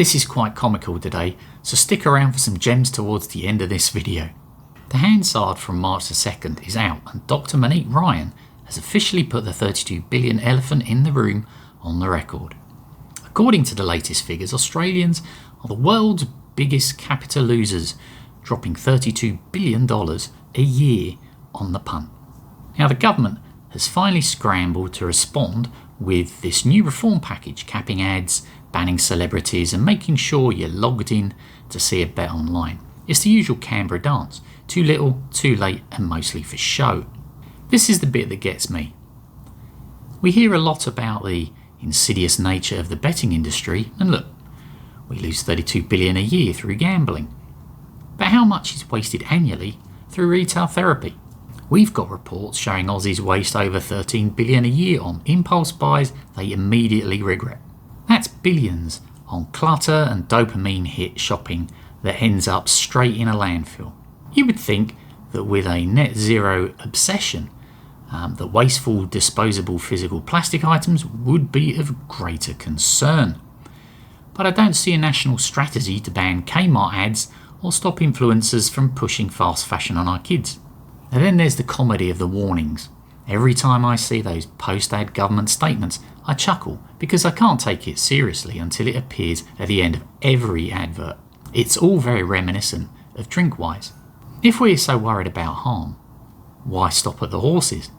This is quite comical today, so stick around for some gems towards the end of this video. The Hansard from March the 2nd is out, and Dr. Monique Ryan has officially put the 32 billion elephant in the room on the record. According to the latest figures, Australians are the world's biggest capital losers, dropping $32 billion a year on the punt. Now, the government has finally scrambled to respond with this new reform package, capping ads, banning celebrities and making sure you're logged in to see a bet online. It's the usual Canberra dance, too little, too late and mostly for show. This is the bit that gets me. We hear a lot about the insidious nature of the betting industry, and look, we lose $32 billion a year through gambling. But how much is wasted annually through retail therapy? We've got reports showing Aussies waste over $13 billion a year on impulse buys they immediately regret. That's billions on clutter and dopamine hit shopping that ends up straight in a landfill. You would think that with a net zero obsession, that wasteful disposable physical plastic items would be of greater concern. But I don't see a national strategy to ban Kmart ads or stop influencers from pushing fast fashion on our kids. And then there's the comedy of the warnings. Every time I see those post-ad government statements, I chuckle because I can't take it seriously until it appears at the end of every advert. It's all very reminiscent of Drinkwise. If we're so worried about harm, why stop at the horses?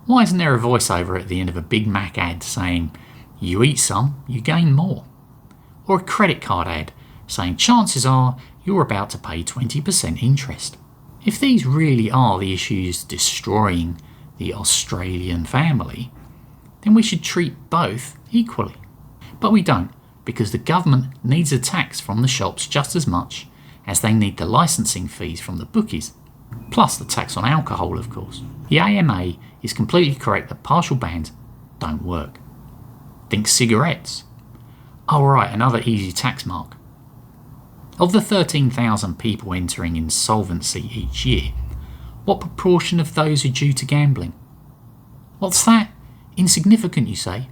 Why isn't there a voiceover at the end of a Big Mac ad saying, "You eat some, you gain more"? Or a credit card ad saying chances are you're about to pay 20% interest. If these really are the issues destroying the Australian family, then we should treat both equally. But we don't, because the government needs a tax from the shops just as much as they need the licensing fees from the bookies, plus the tax on alcohol, of course. The AMA is completely correct that partial bans don't work. Think cigarettes. Oh right, another easy tax mark. Of the 13,000 people entering insolvency each year, what proportion of those are due to gambling? What's that? Insignificant, you say?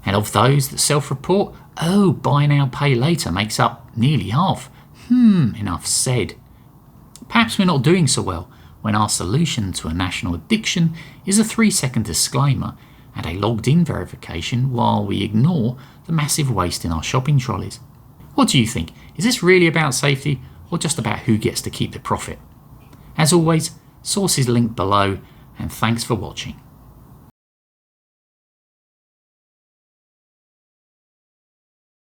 And of those that self-report, oh, buy now, pay later makes up nearly half. Enough said. Perhaps we're not doing so well when our solution to a national addiction is a 3-second disclaimer and a logged-in verification while we ignore the massive waste in our shopping trolleys. What do you think? Is this really about safety or just about who gets to keep the profit? As always, sources linked below, and thanks for watching.